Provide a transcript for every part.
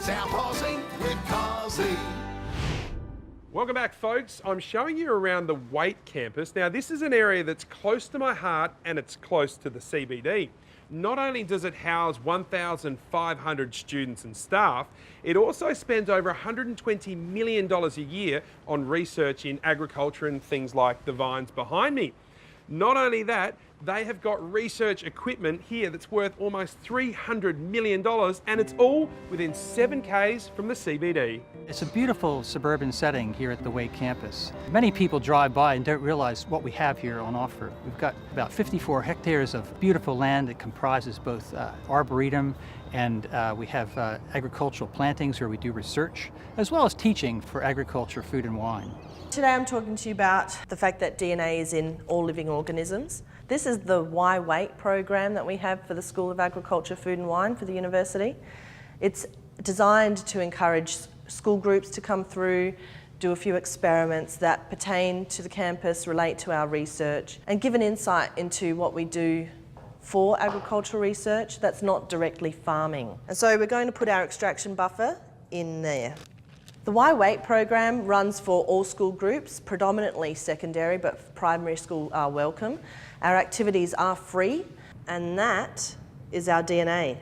South Aussie with Cosi. Welcome back, folks. I'm showing you around the Waite campus. Now, this is an area that's close to my heart and it's close to the CBD. Not only does it house 1,500 students and staff, it also spends over $120 million a year on research in agriculture and things like the vines behind me. Not only that, they have got research equipment here that's worth almost $300 million, and it's all within 7 Ks from the CBD. It's a beautiful suburban setting here at the Waite campus. Many people drive by and don't realize what we have here on offer. We've got about 54 hectares of beautiful land that comprises both arboretum and we have agricultural plantings where we do research, as well as teaching for agriculture, food and wine. Today I'm talking to you about the fact that DNA is in all living organisms. This is the Waite program that we have for the School of Agriculture, Food and Wine for the university. It's designed to encourage school groups to come through, do a few experiments that pertain to the campus, relate to our research, and give an insight into what we do for agricultural research that's not directly farming. And so we're going to put our extraction buffer in there. The Waite program runs for all school groups, predominantly secondary, but primary school are welcome. Our activities are free, and that is our DNA.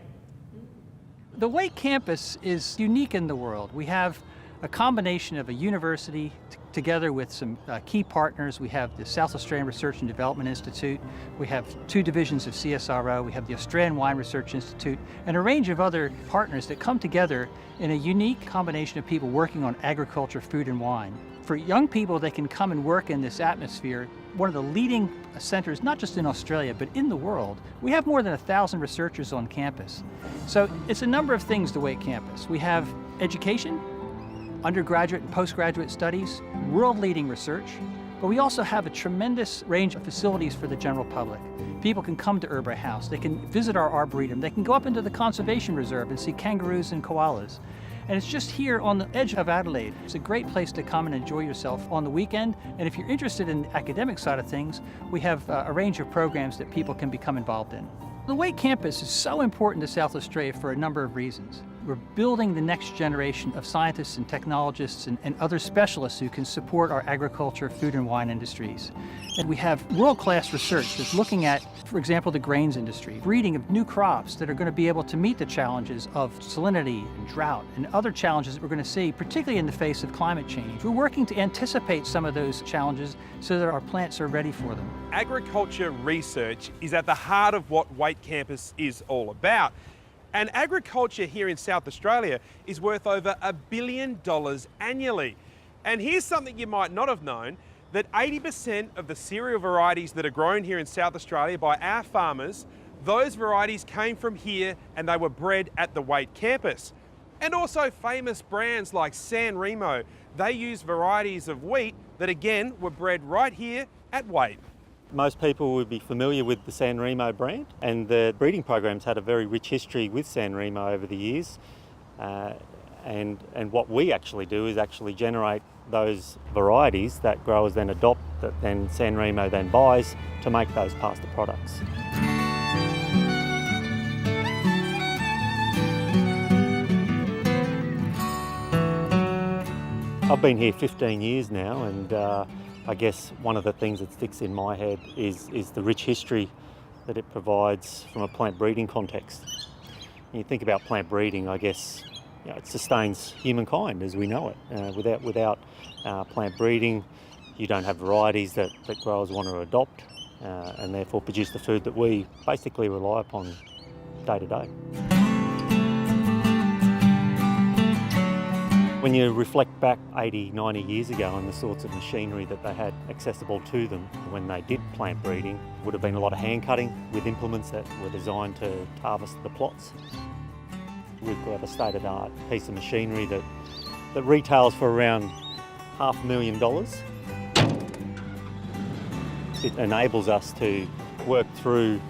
The Waite campus is unique in the world. We have a combination of a university together with some key partners. We have the South Australian Research and Development Institute. We have 2 divisions of CSRO. We have the Australian Wine Research Institute and a range of other partners that come together in a unique combination of people working on agriculture, food and wine. For young people, they can come and work in this atmosphere. One of the leading centers, not just in Australia, but in the world. We have more than 1,000 researchers on campus. So it's a number of things, the Waite campus. We have education, undergraduate and postgraduate studies, world-leading research, but we also have a tremendous range of facilities for the general public. People can come to Urba House, they can visit our arboretum, they can go up into the conservation reserve and see kangaroos and koalas. And it's just here on the edge of Adelaide. It's a great place to come and enjoy yourself on the weekend. And if you're interested in the academic side of things, we have a range of programs that people can become involved in. The Waite campus is so important to South Australia for a number of reasons. We're building the next generation of scientists and technologists and other specialists who can support our agriculture, food and wine industries. And we have world-class research that's looking at, for example, the grains industry, breeding of new crops that are going to be able to meet the challenges of salinity and drought and other challenges that we're going to see, particularly in the face of climate change. We're working to anticipate some of those challenges so that our plants are ready for them. Agriculture research is at the heart of what Waite campus is all about. And agriculture here in South Australia is worth over $1 billion annually. And here's something you might not have known, that 80% of the cereal varieties that are grown here in South Australia by our farmers, those varieties came from here and they were bred at the Waite campus. And also famous brands like San Remo, they use varieties of wheat that again were bred right here at Waite. Most people would be familiar with the San Remo brand, and the breeding program's had a very rich history with San Remo over the years. And what we actually do is actually generate those varieties that growers then adopt, that then San Remo then buys to make those pasta products. I've been here 15 years now, and I guess one of the things that sticks in my head is the rich history that it provides from a plant breeding context. When you think about plant breeding, I guess it sustains humankind as we know it. Without plant breeding, you don't have varieties that growers want to adopt and therefore produce the food that we basically rely upon day to day. When you reflect back 80, 90 years ago and the sorts of machinery that they had accessible to them when they did plant breeding, would have been a lot of hand cutting with implements that were designed to harvest the plots. We've got a state-of-the-art piece of machinery that retails for around $500,000. It enables us to work through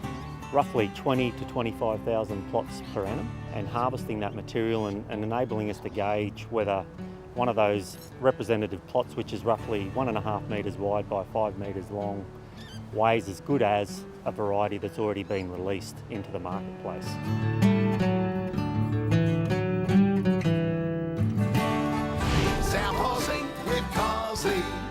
roughly 20 to 25,000 plots per annum and harvesting that material and enabling us to gauge whether one of those representative plots, which is roughly 1.5 metres wide by 5 metres long, weighs as good as a variety that's already been released into the marketplace. Aussie.